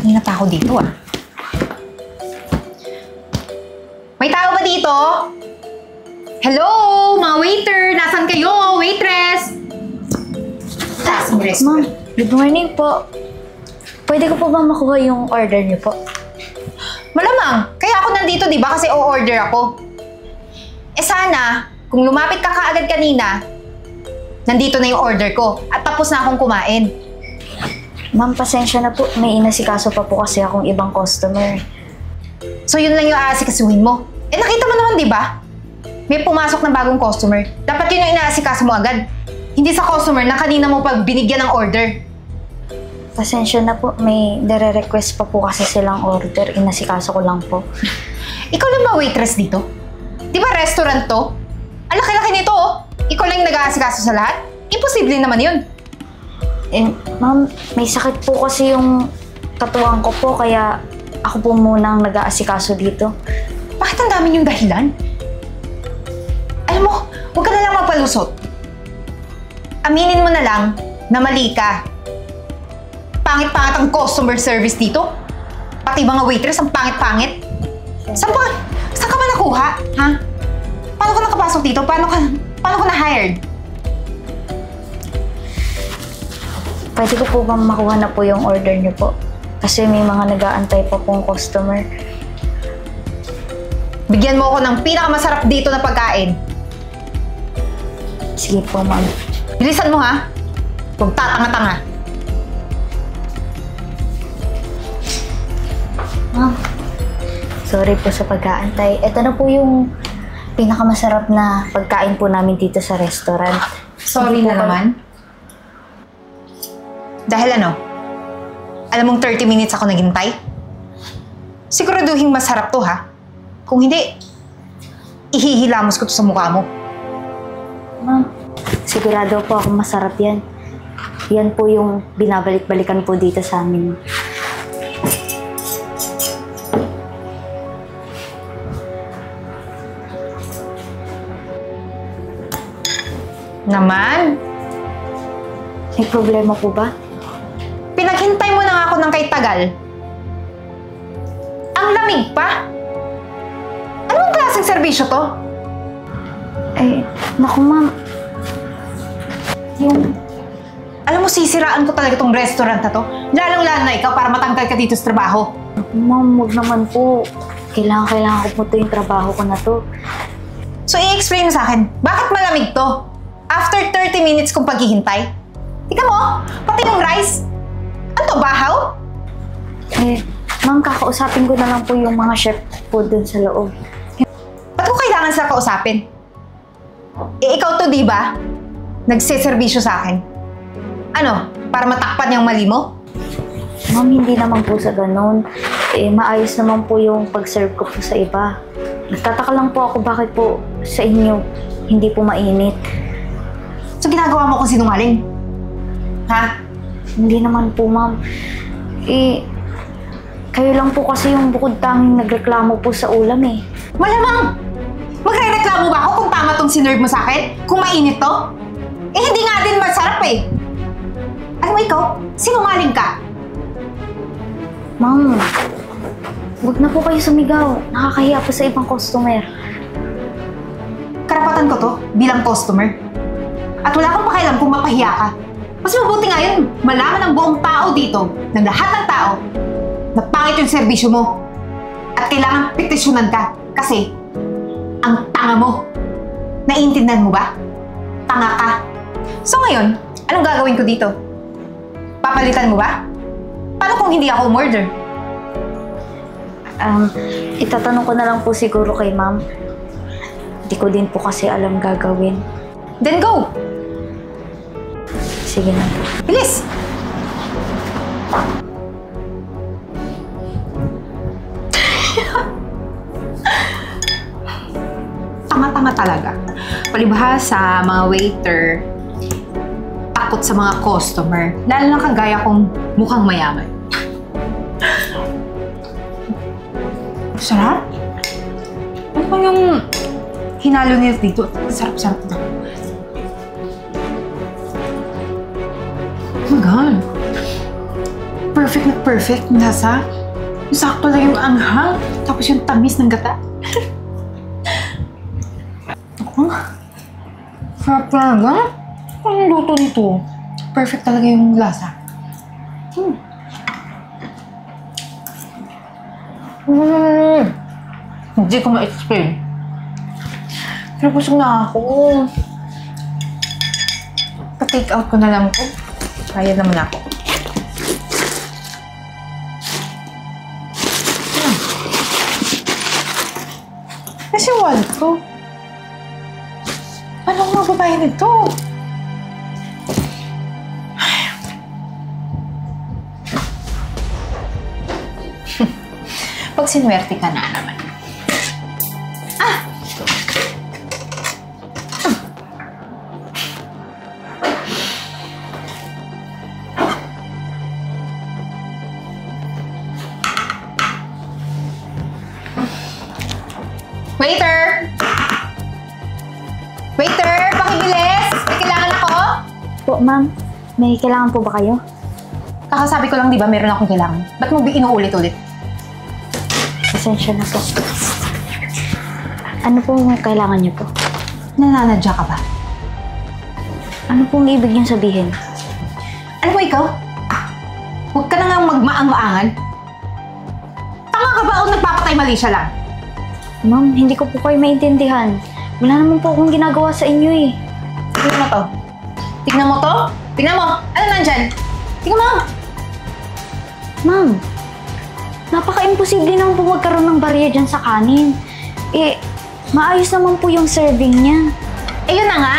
Kanina pa ako dito ah. May tao ba dito? Hello, mga waiter! Nasaan kayo? Waitress! Ma'am, good morning po. Pwede ko po ba makuha yung order niyo po? Malamang, kaya ako nandito, di ba? Kasi o-order ako. Eh sana, kung lumapit ka kaagad kanina, nandito na yung order ko at tapos na akong kumain. Ma'am, pasensya na po. May inasikaso pa po kasi akong ibang customer. So yun lang yung aasikasuhin mo. Eh nakita mo naman, di ba? May pumasok na bagong customer. Dapat yun yung inaasikaso mo agad. Hindi sa customer na kanina mo pag binigyan ng order. Pasensya na po. May nire-request pa po kasi silang order. Inasikaso ko lang po. Ikaw lang ba waitress dito? Di ba restaurant to? Ang laki-laki nito oh. Ikaw lang yung nag-aasikaso sa lahat? Imposible naman yun. Eh, ma'am, may sakit po kasi yung katuwang ko po. Kaya ako po muna ang nag-aasikaso dito. Bakit ang dami yung dahilan? Alam mo, huwag ka na lang mapalusot. Aminin mo na lang na mali ka. Pangit-pangit ang customer service dito. Pati mga waitress ang pangit-pangit. Saan ka ba nakuha? Ha? Paano ka nakapasok dito? Paano ka na-hired? Pwede ko po bang makuha na po yung order niyo po? Kasi may mga nag-aantay pa pong customer. Bigyan mo ako ng pinakamasarap dito na pagkain. Sige po, ma'am. Bilisan mo ha. Huwag tatanga-tanga. Ma'am, sorry po sa pag-aantay. Ito na po yung pinakamasarap na pagkain po namin dito sa restaurant. Sorry na naman. Dahil ano? Alam mong 30 minutes ako naghintay? Siguraduhin masarap to ha. Kung hindi, ihihilamos ko to sa mukha mo. Ma'am, sigurado po ako masarap yan. Yan po yung binabalik-balikan po dito sa amin. Naman? May problema po ba? Pinaghintay mo na nga ako ng kay tagal. Ang lamig pa? Anong klaseng serbisyo to? Eh, naku ma'am. Alam mo, sisiraan ko talaga tong restaurant na to. Lalong-lalo na ikaw para matanggal ka dito sa trabaho. Ma'am, huwag naman po. Kailangan ko po to yung trabaho ko na to. So, i-explain mo sa akin, bakit malamig to? After 30 minutes kong paghihintay? Tika mo, pati yung rice. Ano to, bahaw? Eh, ma'am, kakausapin ko na lang po yung mga chef po dun sa loob. Ba't ko kailangan sila kausapin? Eh, ikaw to, di ba? Nagsiservisyo sa akin. Ano, para matakpan yung mali mo? Ma'am, hindi naman po sa ganun. Eh, maayos naman po yung pag-serve ko po sa iba. Nagtataka lang po ako bakit po sa inyo hindi po mainit. So, ginagawa mo kung sinungaling? Ha? Hindi naman po, ma'am. Eh, kayo lang po kasi yung bukod tanging nagreklamo po sa ulam eh. Malamang! Magre-reklamo ba ako kung tama tong sinerve mo sa akin? Kung mainit to? Eh, hindi nga din masarap eh. Alam mo ikaw, sinungaling ka. Ma'am, huwag na po kayo sumigaw. Nakakahiya po sa ibang customer. Karapatan ko to bilang customer. At wala akong pakialam kung mapahiya ka. Mas mabuti nga yun, malaman ng buong tao dito, ng lahat ng tao, na pangit yung serbisyo mo. At kailangan petisyonan ka. Kasi, ang tanga mo. Naiintindihan mo ba? Tanga ka. So ngayon, anong gagawin ko dito? Papalitan mo ba? Paano kung hindi ako umorder? Itatanong ko na lang po siguro kay ma'am. Hindi ko din po kasi alam gagawin. Then go! Sige na. Bilis! Tanga-tanga talaga. Palibhasa, mga waiter, takot sa mga customer. Lalo na kagaya kong mukhang mayaman. Sarap? Ano ba yung hinalo nila dito? Sarap-sarap na. Oh my God. perfect na perfect yung lasa. Yung sakto lang yung anghang, tapos yung tamis ng gata. Ako, sarap talaga. Anong luto nito? Perfect talaga yung lasa. Hindi ko ma-explain. Pero busog na ako. Pa-take out ko na lang ko. Kaya naman ako. Kasi wallet ko. Paano ko magbabayad nito? Pag sinuwerte ka na naman. Waiter! Waiter! Pakibilis! May kailangan ako? Po, ma'am. May kailangan po ba kayo? Kakasabi ko lang, di ba, meron akong kailangan. Ba't mo inuulit-ulit? Pasensya na po. Ano pong kailangan niyo po? Nananadya ka ba? Ano pong ibig niyong sabihin? Ano mo ikaw? Huwag ka na nga magmaang-maangan. Tanga ka ba o nagpapatay mali siya lang? Ma'am, hindi ko po kayo maintindihan. Wala naman po akong ginagawa sa inyo eh. Tignan mo to. Tignan mo to? Tignan mo! Ano nandyan? Tignan mo! Ma'am, napaka-imposible naman po magkaroon ng barya dyan sa kanin. Eh, maayos naman po yung serving niya. Eh yun na nga,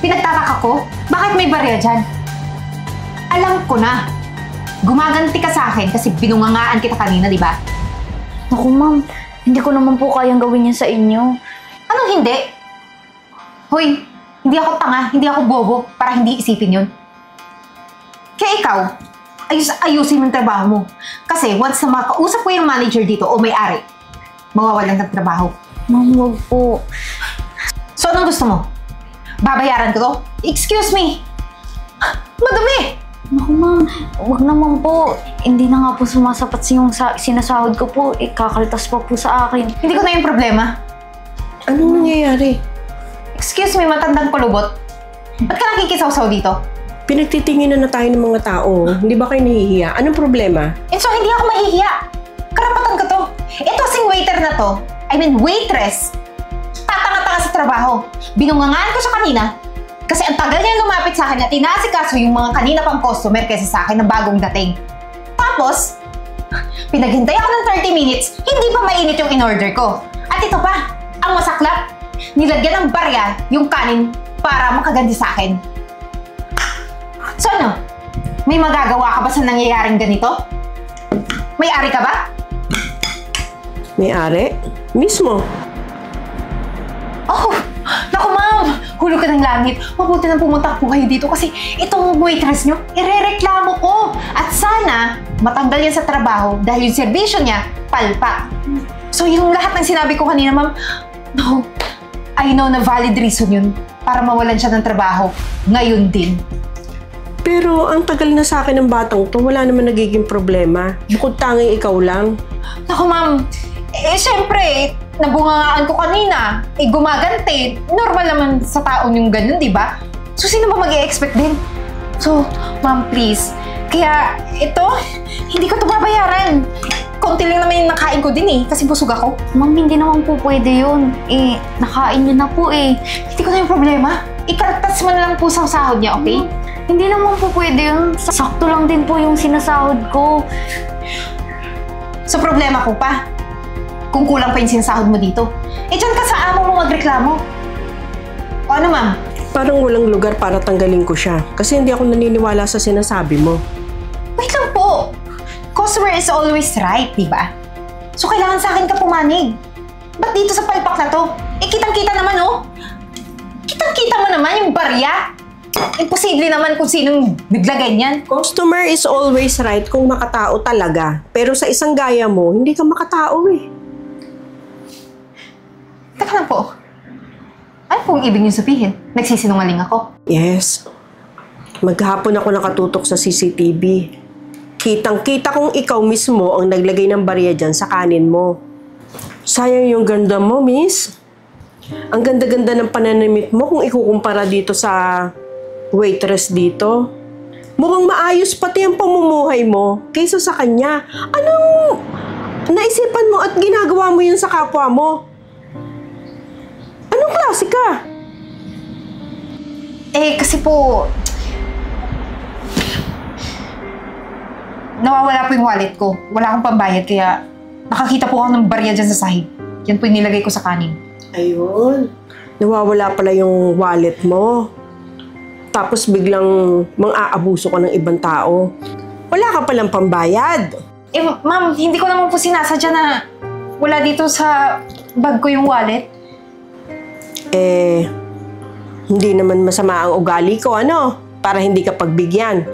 pinagtataka ko, bakit may barya dyan? Alam ko na, gumaganti ka sa akin kasi binungangaan kita kanina, di ba? Naku ma'am, hindi ko naman po kayang gawin yan sa inyo. Anong hindi? Hoy, hindi ako tanga, hindi ako bobo para hindi isipin yun. Kaya ikaw, ayusin mo yung trabaho mo. Kasi once na makausap ko yung manager dito o may-ari, mawawalan ng trabaho. Ma'am, wag po. So anong gusto mo? Babayaran ko to? Excuse me! Madumi! Naku ma'am, wag naman po. Hindi na nga po sumasapat yung sinasahod ko po. Kakaltas pa po sa akin. Hindi ko na yung problema. Anong nangyayari? Excuse me, matandang kulubot. Ba't ka nakikisaw-saw dito? Pinagtitinginan na tayo ng mga tao. Hindi ba kayo nahihiya? Anong problema? So hindi ako mahihiya. Karapatan ko to. Ito kasing waiter na to, waitress. Tatanga-tanga sa trabaho. Binungangaan ko siya kanina. Kasi ang tagal niya lumapit sa akin at inaasikaso yung mga kanina pang customer kaysa sa akin na bagong dating. Tapos, pinaghintay ako ng 30 minutes, hindi pa mainit yung in-order ko. At ito pa, ang masaklap, nilagyan ng barya yung kanin para makaganti sa akin. So ano, may magagawa ka ba sa nangyayaring ganito? May-ari ka ba? May-ari? Mismo. Oh, naku ma'am, hulog ka ng langit. Mabuti nang pumunta po kayo dito kasi itong waitress nyo, irereklamo ko. At sana, matanggal yan sa trabaho dahil yung serbisyo niya, palpak. So yung lahat ng sinabi ko kanina, ma'am, no, I know na valid reason yun para mawalan siya ng trabaho. Ngayon din. Pero ang tagal na sa akin ng batang to, wala naman nagiging problema. Bukod tanging ikaw lang. Naku ma'am, syempre, nabungangaan ko kanina. Gumaganti. Normal naman sa taon yung ganun, di ba? So, sino ba mag-i-expect din? So, ma'am, please. Kaya, ito, hindi ko ito babayaran. Konti lang naman yung nakain ko din eh, kasi busog ako. Ma'am, hindi naman po pwede yun. Nakain niyo na po eh. Hindi ko na yung problema. Ikartas mo na lang po sa sahod niya, okay? Hindi naman po pwede yun. Sakto lang din po yung sinasahod ko. So, problema ko pa. Kung kulang pa yung sinasahod mo dito. Diyan ka sa amo mo magreklamo. O ano, ma'am? Parang walang lugar para tanggalin ko siya. Kasi hindi ako naniniwala sa sinasabi mo. Wait lang po. Customer is always right, di ba? So, kailangan sa akin ka pumanig. Ba't dito sa palpak na to? Kitang-kita naman, oh. Kitang-kita mo naman yung barya. Imposible naman kung sinong naglagay niyan. Customer is always right kung makatao talaga. Pero sa isang gaya mo, hindi ka makatao eh. Teka lang po. Ano pong ibig niyo sabihin? Nagsisinungaling ako? Yes. Maghapon ako nakatutok sa CCTV. Kitang-kita kong ikaw mismo ang naglagay ng barya dyan sa kanin mo. Sayang yung ganda mo, miss. Ang ganda-ganda ng pananamit mo kung ikukumpara dito sa waitress dito. Mukhang maayos pati ang pamumuhay mo kaysa sa kanya. Anong naisipan mo at ginagawa mo yun sa kapwa mo? Anong klase ka? Kasi po, nawawala po yung wallet ko. Wala akong pambayad, kaya nakakita po ako ng barya dyan sa sahig. Yan po yung nilagay ko sa kanin. Ayun. Nawawala pala yung wallet mo. Tapos biglang mang-aabuso ka ng ibang tao. Wala ka palang pambayad. Ma'am, hindi ko naman po sinasadya na wala dito sa bag ko yung wallet. Hindi naman masama ang ugali ko, ano? Para hindi ka pagbigyan.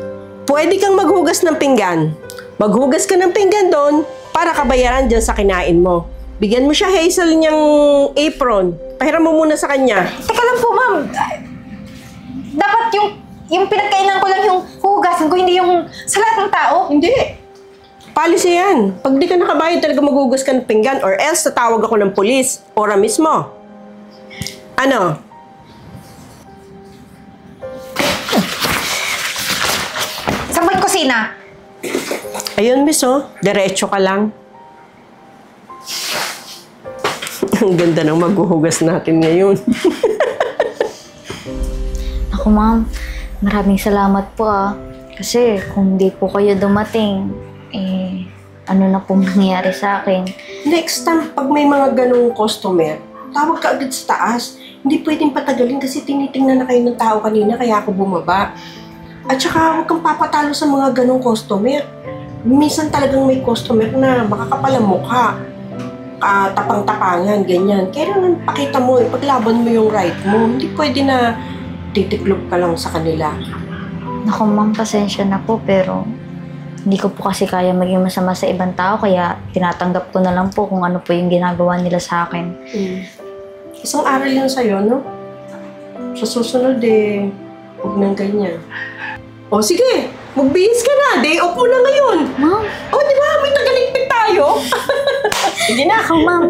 Pwede kang maghugas ng pinggan. Maghugas ka ng pinggan doon para kabayaran dyan sa kinain mo. Bigyan mo siya, Hazel, niyang apron. Pahiram mo muna sa kanya. Teka lang po, ma'am. Dapat yung pinagkainan ko lang yung huhugasan ko, hindi yung sa lahat ng tao. Hindi. Policy yan. Pag di ka nakabayad, talaga maghugas ka ng pinggan or else tatawag ako ng pulis. Ora mismo. Ano? Sa may kusina. Ayun, miss, oh. Diretso ka lang. Ang ganda ng maghuhugas natin ngayon. Ako, ma'am, maraming salamat po Kasi kung hindi po kayo dumating, ano na pong nangyayari sa akin? Next time, pag may mga ganong customer, tawag ka agad sa taas. Hindi pwedeng patagalin kasi tinitingnan na kayo ng tao kanina kaya ako bumaba. At saka huwag kang papatalo sa mga ganong customer. Minsan talagang may customer na makakapal ang mukha. Tapang-tapangan, ganyan. Kaya naman pakita mo, paglaban mo yung right mo. Hindi pwede na titiklop ka lang sa kanila. Naku, ma'am, pasensya na po, pero hindi ko po kasi kaya maging masama sa ibang tao, kaya tinatanggap ko na lang po kung ano po yung ginagawa nila sa akin. Isang aral yan sa'yo, no? Sa susunod, huwag nang ganyan. O, sige! Magbihis ka na! Day off mo na ngayon! Ma'am? O, di ba? May tagaligpit tayo! Sige na! Ako, ma'am.